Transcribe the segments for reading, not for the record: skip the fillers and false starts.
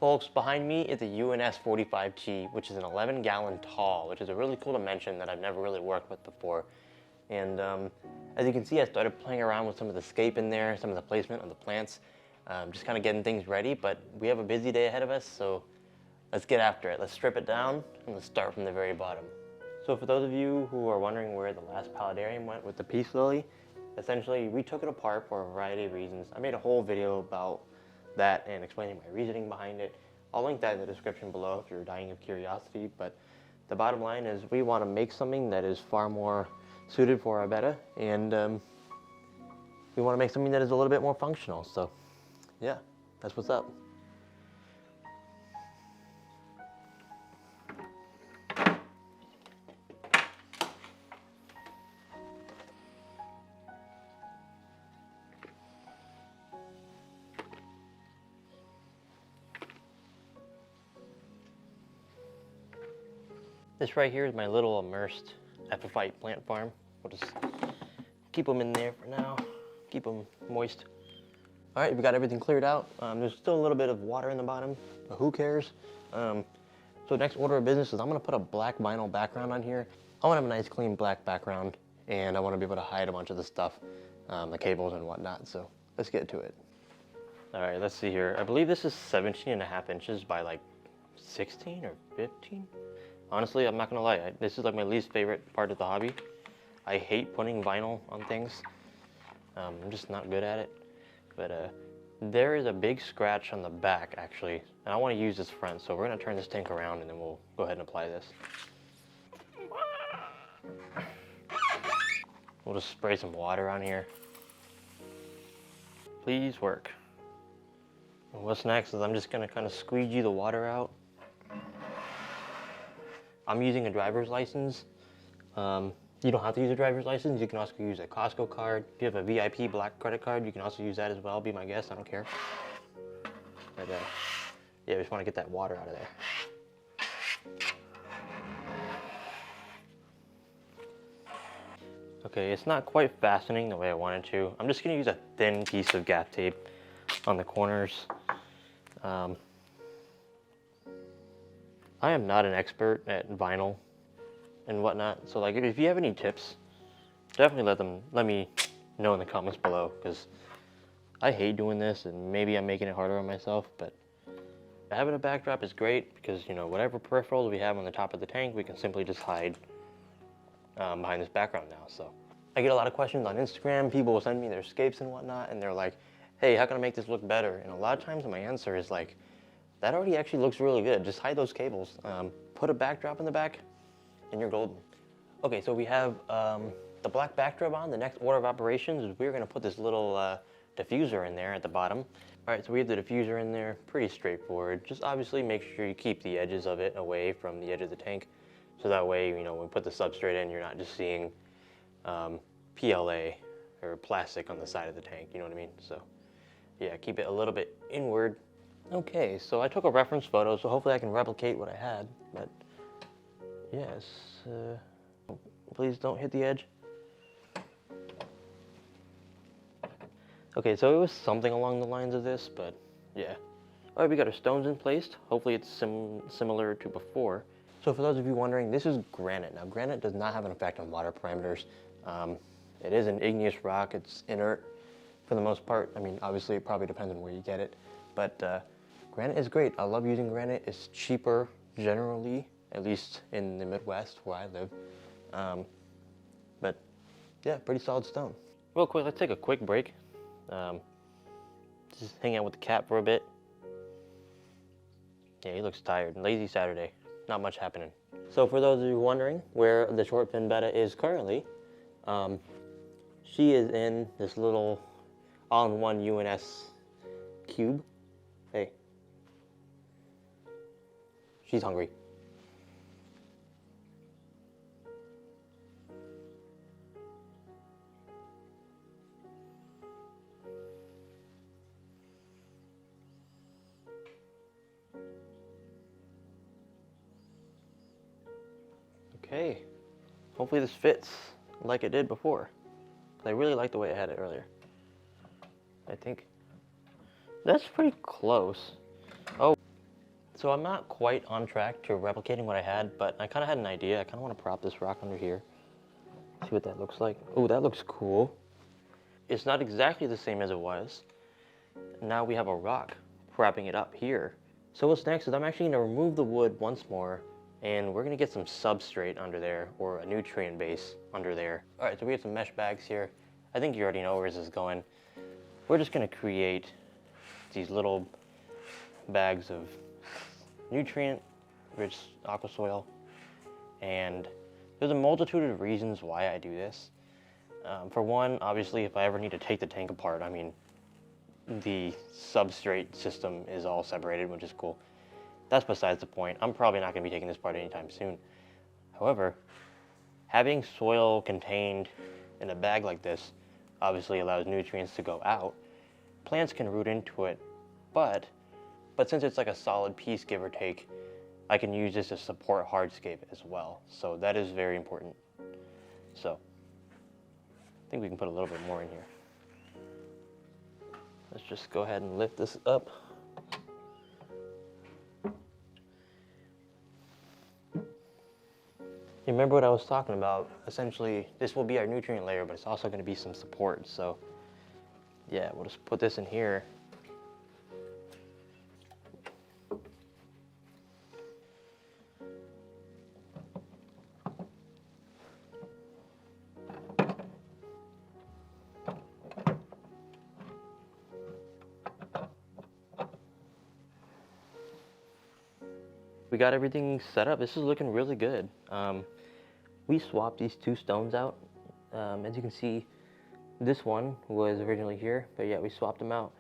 Folks, behind me is a UNS 45G, which is an 11-gallon tall, which is a really cool dimension that I've never really worked with before. And as you can see, I started playing around with some of the scape in there, some of the placement of the plants, just kind of getting things ready, but we have a busy day ahead of us, so let's get after it. Let's strip it down, and let's start from the very bottom. So for those of you who are wondering where the last Paludarium went with the peace lily, essentially we took it apart for a variety of reasons. I made a whole video about that and explaining my reasoning behind it. I'll link that in the description below if you're dying of curiosity, but the bottom line is we want to make something that is far more suited for our Betta, and we want to make something that is a little bit more functional. So yeah, that's what's up. This right here is my little immersed epiphyte plant farm. We'll just keep them in there for now, keep them moist. All right, we got everything cleared out. There's still a little bit of water in the bottom, but who cares? So next order of business is I'm gonna put a black vinyl background on here. I wanna have a nice clean black background, and I wanna be able to hide a bunch of the stuff, the cables and whatnot, so let's get to it. All right, let's see here. I believe this is 17.5 inches by like 16 or 15. Honestly, I'm not gonna lie, this is like my least favorite part of the hobby. I hate putting vinyl on things. I'm just not good at it. But there is a big scratch on the back actually, and I wanna use this front, so we're gonna turn this tank around and then we'll go ahead and apply this. We'll just spray some water on here. Please work. And what's next is I'm just gonna kind of squeegee the water out. I'm using a driver's license. You don't have to use a driver's license. You can also use a Costco card. If you have a VIP black credit card, you can also use that as well. Be my guest, I don't care. But yeah, we just want to get that water out of there. Okay, it's not quite fastening the way I wanted to. I'm just gonna use a thin piece of gaff tape on the corners. I am not an expert at vinyl and whatnot, so like if you have any tips, definitely let me know in the comments below, because I hate doing this and maybe I'm making it harder on myself. But having a backdrop is great because, you know, whatever peripherals we have on the top of the tank, we can simply just hide behind this background now. So I get a lot of questions on Instagram. People will send me their scapes and whatnot, and they're like, hey, how can I make this look better? And a lot of times my answer is like, that already actually looks really good. Just hide those cables. Put a backdrop in the back, and you're golden. Okay, so we have the black backdrop on. The next order of operations is we're gonna put this little diffuser in there at the bottom. All right, so we have the diffuser in there. Pretty straightforward. Just obviously make sure you keep the edges of it away from the edge of the tank, so that way, you know, when we put the substrate in, you're not just seeing PLA or plastic on the side of the tank. You know what I mean? So yeah, keep it a little bit inward. Okay, so I took a reference photo, so hopefully I can replicate what I had, but yes, please don't hit the edge. Okay, so it was something along the lines of this, but yeah. All right, we got our stones in place. Hopefully it's similar to before. So for those of you wondering, this is granite. Now, granite does not have an effect on water parameters. It is an igneous rock. It's inert for the most part. I mean, obviously it probably depends on where you get it, but granite is great. I love using granite. It's cheaper generally, at least in the Midwest where I live. But yeah, pretty solid stone. Real quick, let's take a quick break. Just hang out with the cat for a bit. Yeah, he looks tired. Lazy Saturday. Not much happening. So for those of you wondering where the short fin Betta is currently, she is in this little all-in-one UNS cube. Hey. She's hungry. Okay, hopefully this fits like it did before. I really like the way I had it earlier. I think that's pretty close. Oh, So I'm not quite on track to replicating what I had, but I kind of had an idea. I kind of want to prop this rock under here. See what that looks like. Oh, that looks cool. It's not exactly the same as it was. Now we have a rock propping it up here. So what's next is I'm actually going to remove the wood once more, and we're going to get some substrate under there, or a nutrient base under there. All right, so we have some mesh bags here. I think you already know where this is going. We're just going to create these little bags of nutrient-rich aqua soil, and there's a multitude of reasons why I do this. For one, obviously, if I ever need to take the tank apart, I mean, the substrate system is all separated, which is cool. That's besides the point. I'm probably not going to be taking this apart anytime soon. However, having soil contained in a bag like this obviously allows nutrients to go out. Plants can root into it, but since it's like a solid piece, give or take, I can use this to support hardscape as well. So that is very important. So I think we can put a little bit more in here. Let's just go ahead and lift this up. You remember what I was talking about? Essentially, this will be our nutrient layer, but it's also going to be some support. So yeah, we'll just put this in here. We got everything set up. This is looking really good. We swapped these two stones out. As you can see, this one was originally here, but yeah, we swapped them out.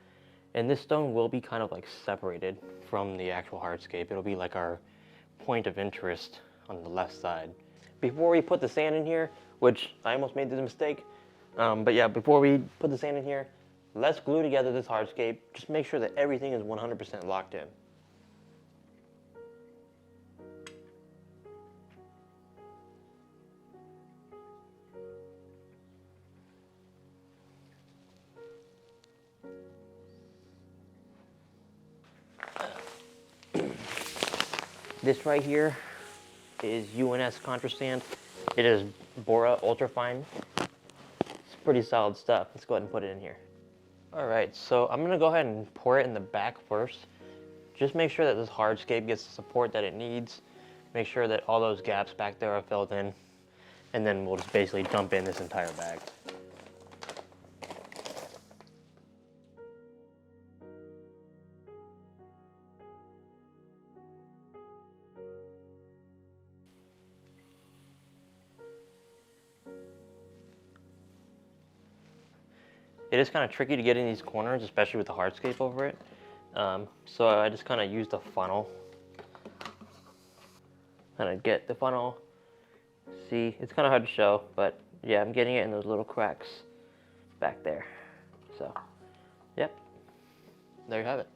And this stone will be kind of like separated from the actual hardscape. It'll be like our point of interest on the left side. Before we put the sand in here, which I almost made this mistake, but yeah, before we put the sand in here, let's glue together this hardscape. Just make sure that everything is 100% locked in. This right here is UNS Contrasand. It is Bora Ultrafine. It's pretty solid stuff. Let's go ahead and put it in here. All right, so I'm gonna go ahead and pour it in the back first. Just make sure that this hardscape gets the support that it needs. Make sure that all those gaps back there are filled in. And then we'll just basically dump in this entire bag. It is kind of tricky to get in these corners, especially with the hardscape over it. So I just kind of used a funnel. Kind of get the funnel. See, it's kind of hard to show, but yeah, I'm getting it in those little cracks back there. So, yep, there you have it.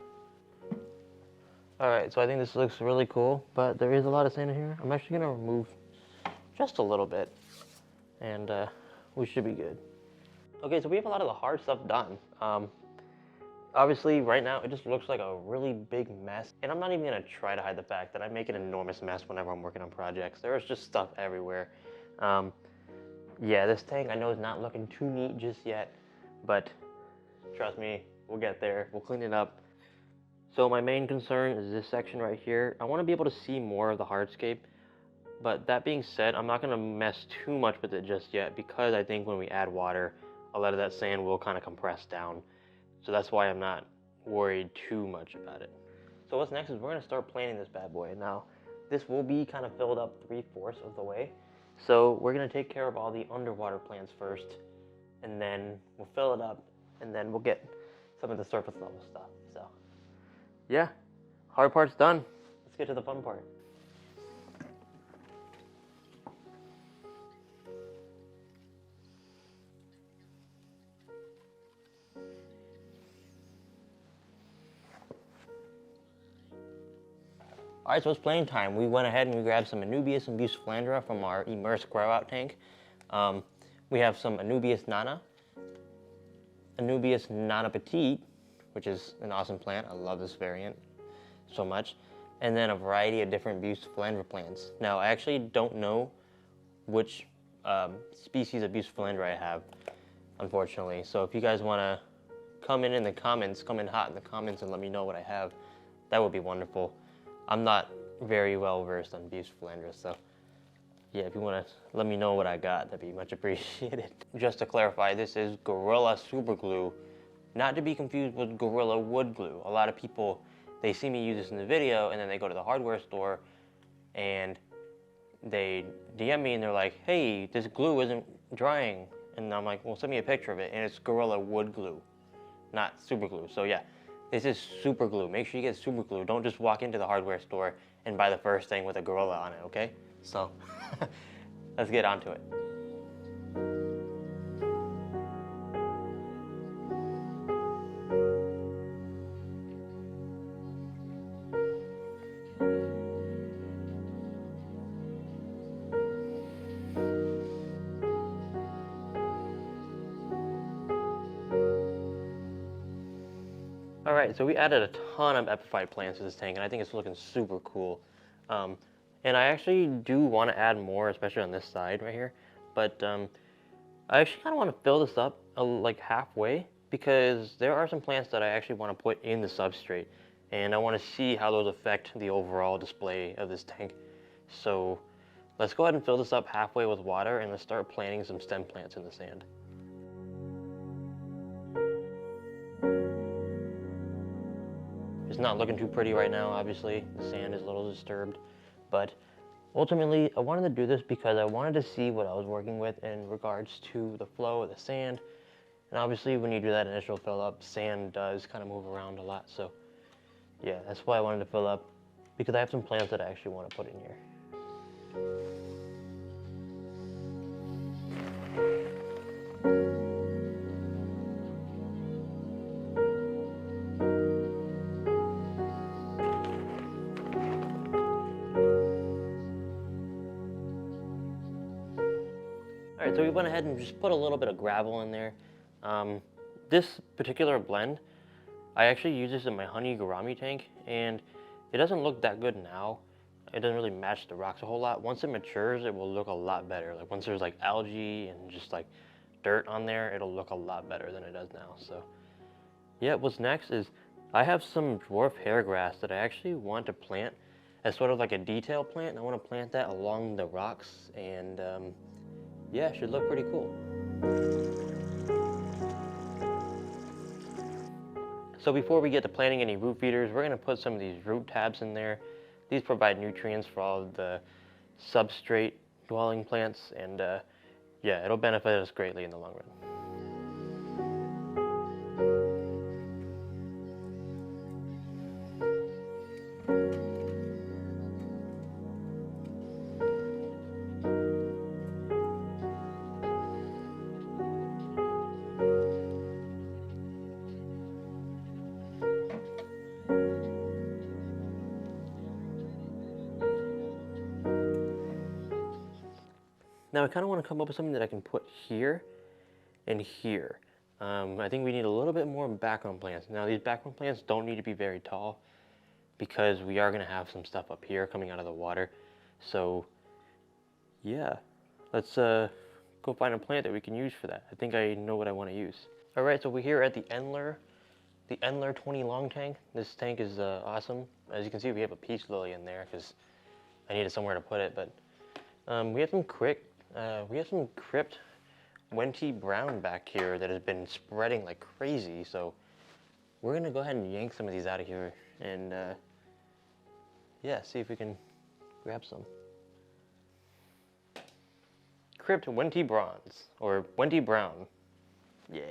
All right, so I think this looks really cool, but there is a lot of sand in here. I'm actually gonna remove just a little bit, and we should be good. Okay, so we have a lot of the hard stuff done. Obviously, right now, it just looks like a really big mess. And I'm not even gonna try to hide the fact that I make an enormous mess whenever I'm working on projects. There is just stuff everywhere. Yeah, this tank I know is not looking too neat just yet, but trust me, we'll get there. We'll clean it up. So my main concern is this section right here. I wanna be able to see more of the hardscape. But that being said, I'm not gonna mess too much with it just yet because I think when we add water, a lot of that sand will kind of compress down. So that's why I'm not worried too much about it. So what's next is we're gonna start planting this bad boy. Now, this will be kind of filled up 3/4 of the way. So we're gonna take care of all the underwater plants first, and then we'll fill it up, and then we'll get some of the surface level stuff. So yeah, hard part's done. Let's get to the fun part. All right, so it's playing time. We went ahead and we grabbed some Anubias and Bucephalandra from our immersed grow out tank. We have some Anubias nana, Anubias nana petite, which is an awesome plant. I love this variant so much. and then a variety of different Bucephalandra plants. Now, I actually don't know which species of Bucephalandra I have, unfortunately. So if you guys want to come in the comments, come in hot in the comments and let me know what I have, that would be wonderful. I'm not very well versed on Bucephalandra, so yeah, if you want to let me know what I got, that'd be much appreciated. Just to clarify, this is Gorilla Super Glue, not to be confused with Gorilla Wood Glue. A lot of people, they see me use this in the video and then they go to the hardware store and they DM me and they're like, hey, this glue isn't drying. And I'm like, well, send me a picture of it. And it's Gorilla Wood Glue, not Super Glue. So yeah, this is Super Glue. Make sure you get Super Glue. Don't just walk into the hardware store and buy the first thing with a gorilla on it, okay? So let's get onto it. Alright, so we added a ton of epiphyte plants to this tank, and I think it's looking super cool. And I actually do want to add more, especially on this side right here. But I actually kind of want to fill this up like halfway, because there are some plants that I actually want to put in the substrate. And I want to see how those affect the overall display of this tank. So let's go ahead and fill this up halfway with water, and let's start planting some stem plants in the sand. It's not looking too pretty right now, obviously. The sand is a little disturbed. But ultimately, I wanted to do this because I wanted to see what I was working with in regards to the flow of the sand. And obviously, when you do that initial fill up, sand does kind of move around a lot. So yeah, that's why I wanted to fill up, because I have some plants that I actually want to put in here. Alright, so we went ahead and just put a little bit of gravel in there. This particular blend, I actually use this in my honey gourami tank, and it doesn't look that good now. It doesn't really match the rocks a whole lot. Once it matures, it will look a lot better. Like once there's like algae and just like dirt on there, it'll look a lot better than it does now. So yeah, what's next is I have some dwarf hairgrass that I actually want to plant as sort of like a detail plant. And I want to plant that along the rocks, and yeah, it should look pretty cool. So before we get to planting any root feeders, we're going to put some of these root tabs in there. These provide nutrients for all of the substrate dwelling plants, and yeah, it'll benefit us greatly in the long run. Now I kind of want to come up with something that I can put here and here. I think we need a little bit more background plants. Now these background plants don't need to be very tall, because we are going to have some stuff up here coming out of the water. So yeah, let's go find a plant that we can use for that. I think I know what I want to use. Alright, so we're here at the Endler 20 long tank. This tank is awesome. As you can see, we have a peace lily in there because I needed somewhere to put it. But we have some crypt Wenty brown back here that has been spreading like crazy. So we're gonna go ahead and yank some of these out of here and yeah, see if we can grab some. Crypt Wenty bronze, or Wenty brown. Yeah.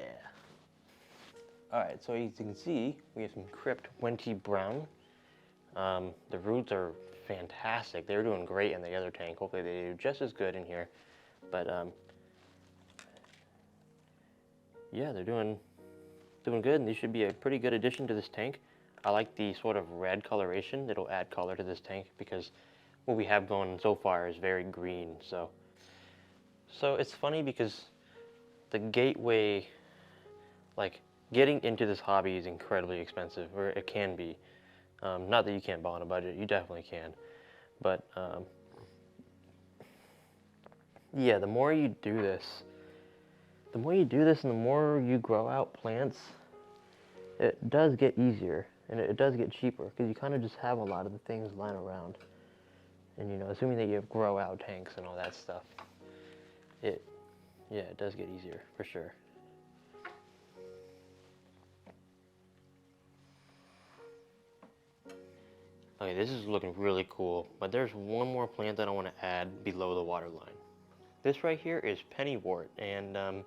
Alright, so as you can see, we have some Crypt Wenty brown. The roots are fantastic. They were doing great in the other tank. Hopefully they do just as good in here. But yeah, they're doing good, and these should be a pretty good addition to this tank. I like the sort of red coloration. It'll add color to this tank because what we have going so far is very green. So it's funny because the gateway, like getting into this hobby, is incredibly expensive, or it can be. Not that you can't ball on a budget, you definitely can. But yeah, the more you do this and the more you grow out plants, it does get easier and it does get cheaper because you kind of just have a lot of the things lying around. And you know, assuming that you have grow out tanks and all that stuff, it does get easier for sure. Okay, this is looking really cool, but there's one more plant that I want to add below the water line. This right here is pennywort, and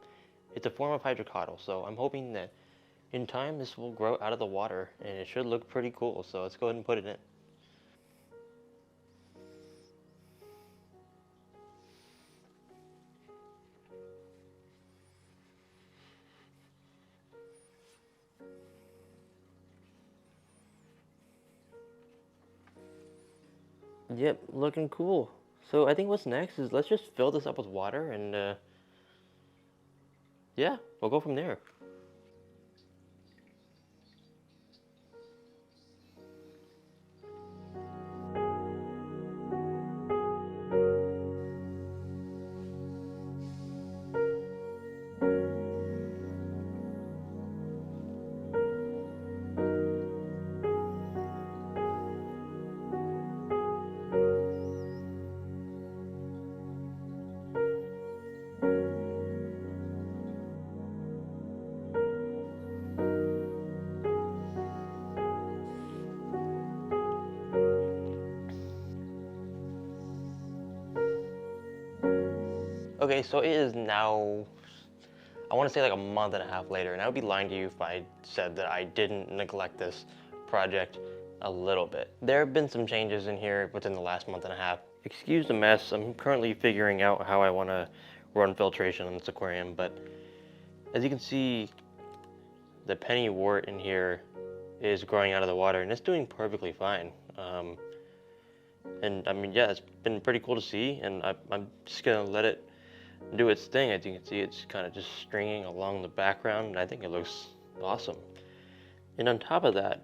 it's a form of hydrocotyl, so I'm hoping that in time this will grow out of the water, and it should look pretty cool, so let's go ahead and put it in. Yep, looking cool. So I think what's next is let's just fill this up with water, and yeah, we'll go from there. Okay, so it is now, I want to say like a month and a half later, and I would be lying to you if I said that I didn't neglect this project a little bit. There have been some changes in here within the last month and a half. Excuse the mess, I'm currently figuring out how I want to run filtration on this aquarium, but as you can see, the pennywort in here is growing out of the water, and it's doing perfectly fine. And I mean, yeah, it's been pretty cool to see, and I'm just gonna let it do its thing. As you can see, it's kind of just stringing along the background, and I think it looks awesome. And on top of that,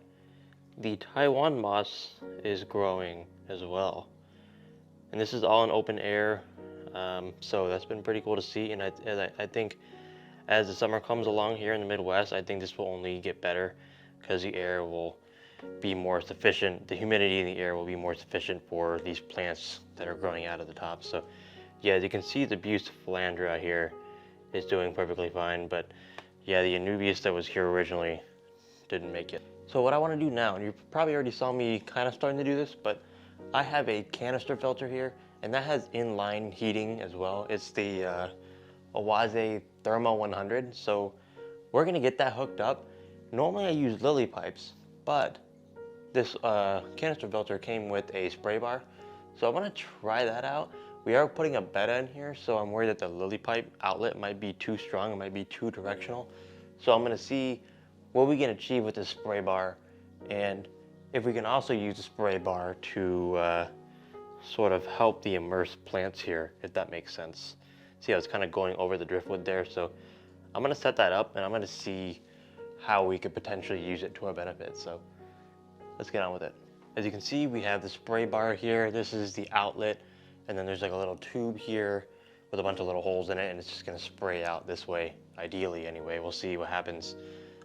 the Taiwan moss is growing as well. And this is all in open air, so that's been pretty cool to see. And I think as the summer comes along here in the Midwest, I think this will only get better because the air will be more sufficient. The humidity in the air will be more sufficient for these plants that are growing out of the top. So yeah, as you can see, the Buse philandra here is doing perfectly fine, but yeah, the Anubias that was here originally didn't make it. So what I want to do now, and you probably already saw me kind of starting to do this, but I have a canister filter here, and that has inline heating as well. It's the Awaze Thermo 100, so we're going to get that hooked up. Normally I use lily pipes, but this canister filter came with a spray bar, so I want to try that out. We are putting a Betta in here, so I'm worried that the lily pipe outlet might be too strong, it might be too directional. So I'm going to see what we can achieve with this spray bar, and if we can also use the spray bar to sort of help the immersed plants here, if that makes sense. See how it's kind of going over the driftwood there, so I'm going to set that up, and I'm going to see how we could potentially use it to our benefit. So let's get on with it. As you can see, we have the spray bar here. This is the outlet, and then there's like a little tube here with a bunch of little holes in it, and it's just going to spray out this way, ideally anyway. We'll see what happens.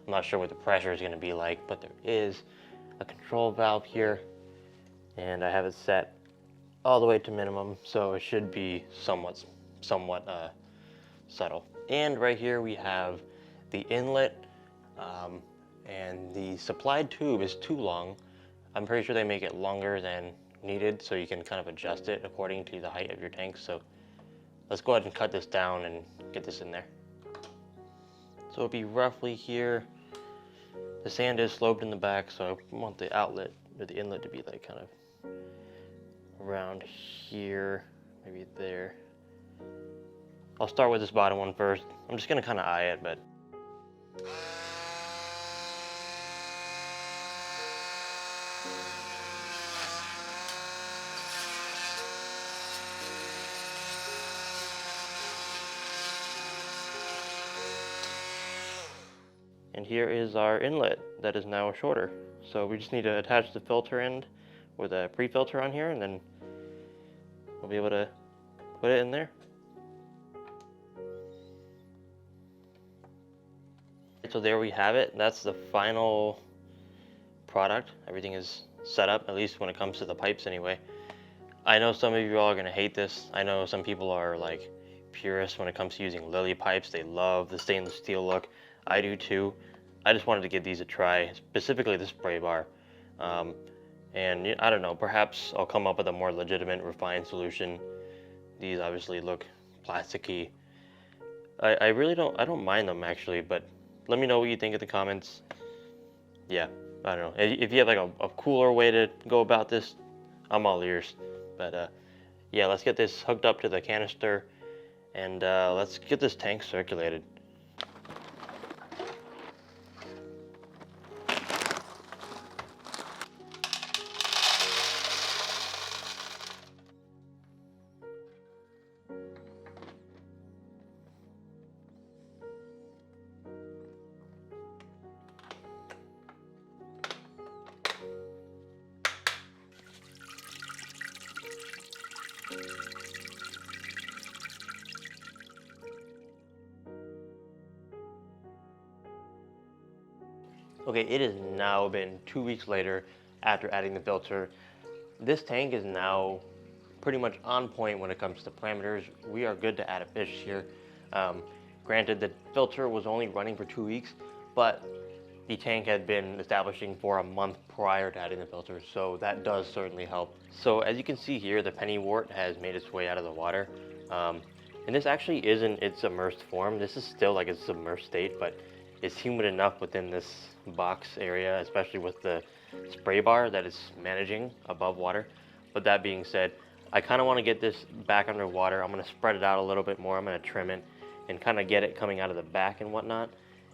I'm not sure what the pressure is going to be like, but there is a control valve here, and I have it set all the way to minimum, so it should be somewhat subtle. And right here we have the inlet, and the supplied tube is too long. I'm pretty sure they make it longer than needed, so you can kind of adjust it according to the height of your tank. So let's go ahead and cut this down and get this in there. So it'll be roughly here. The sand is sloped in the back, so I want the outlet or the inlet to be like kind of around here, maybe there. I'll start with this bottom one first. I'm just gonna kind of eye it, but and here is our inlet. that is now shorter. So we just need to attach the filter end with a pre-filter on here, and then we'll be able to put it in there. So there we have it. That's the final product. Everything is set up, at least when it comes to the pipes anyway. I know some of you all are gonna hate this. I know some people are like purists when it comes to using lily pipes. They love the stainless steel look. I do too. I just wanted to give these a try, specifically the spray bar. And I don't know, perhaps I'll come up with a more legitimate, refined solution. These obviously look plasticky. I really don't mind them actually, but let me know what you think in the comments. Yeah, I don't know. If you have like a cooler way to go about this, I'm all ears. But yeah, let's get this hooked up to the canister, and let's get this tank circulated. Okay, it has now been 2 weeks later after adding the filter. This tank is now pretty much on point when it comes to parameters. We are good to add a fish here. Granted, the filter was only running for 2 weeks, but the tank had been establishing for a month prior to adding the filter, so that does certainly help. So as you can see here, the pennywort has made its way out of the water. And this actually isn't its immersed form. This is still like its submerged state, but it's humid enough within this box area, especially with the spray bar, that it's managing above water. But that being said, I kind of want to get this back underwater. I'm going to spread it out a little bit more. I'm going to trim it and kind of get it coming out of the back and whatnot.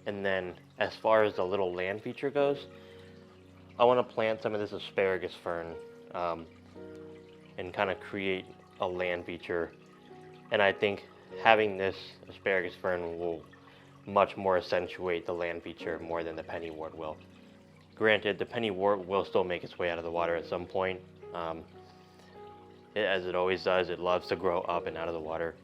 And then as far as the little land feature goes, I want to plant some of this asparagus fern and kind of create a land feature. And I think having this asparagus fern will much more accentuate the land feature more than the pennywort will. Granted, the pennywort will still make its way out of the water at some point. As it always does, it loves to grow up and out of the water,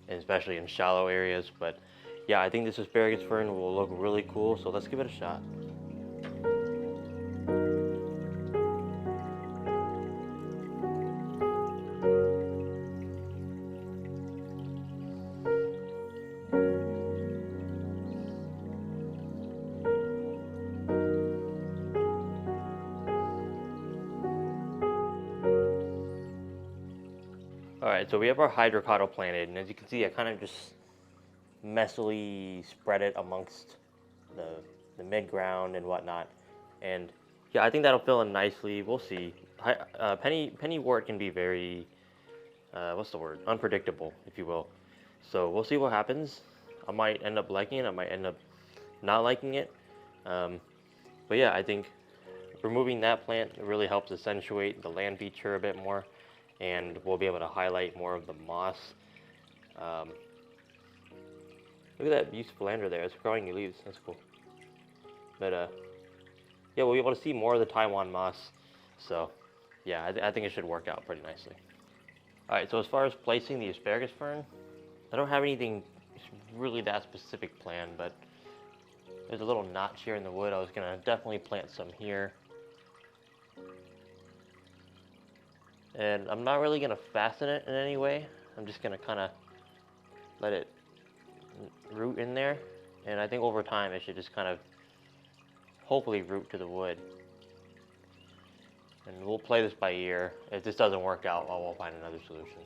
and especially in shallow areas. But yeah, I think this asparagus fern will look really cool, so let's give it a shot. Alright, so we have our hydrocotyle planted, and as you can see, I kind of just messily spread it amongst the mid-ground and whatnot. And yeah, I think that'll fill in nicely. We'll see. Pennywort can be very, what's the word? Unpredictable, if you will. So we'll see what happens. I might end up liking it. I might end up not liking it. But yeah, I think removing that plant really helps accentuate the land feature a bit more, and we'll be able to highlight more of the moss. Look at that beautiful philander there. It's growing new leaves. That's cool. But yeah, we'll be able to see more of the Taiwan moss. So yeah, I think it should work out pretty nicely. Alright, so as far as placing the asparagus fern, I don't have anything really that specific planned, but there's a little notch here in the wood. I was gonna definitely plant some here. And I'm not really gonna fasten it in any way. I'm just gonna kind of let it root in there. And I think over time it should just kind of hopefully root to the wood. And we'll play this by ear. If this doesn't work out, we'll find another solution.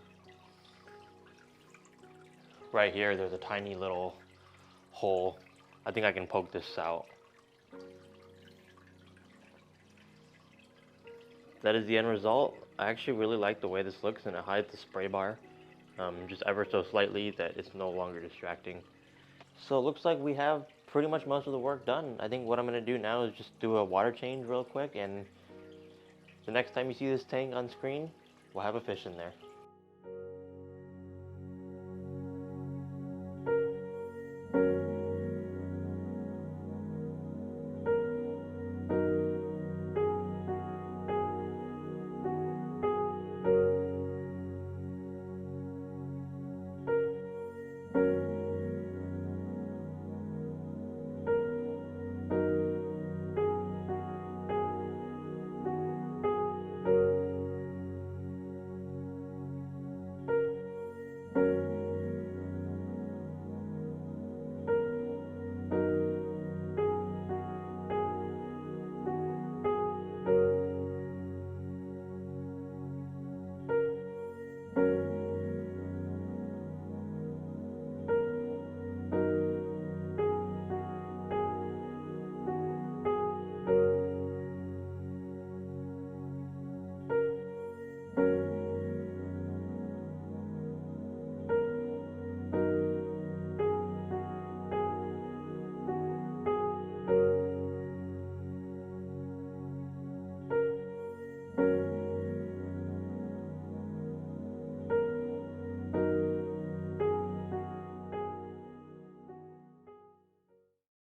Right here, there's a tiny little hole. I think I can poke this out. That is the end result. I actually really like the way this looks, and it hides the spray bar just ever so slightly, that it's no longer distracting. So it looks like we have pretty much most of the work done. I think what I'm going to do now is just do a water change real quick, and the next time you see this tank on screen, we'll have a fish in there.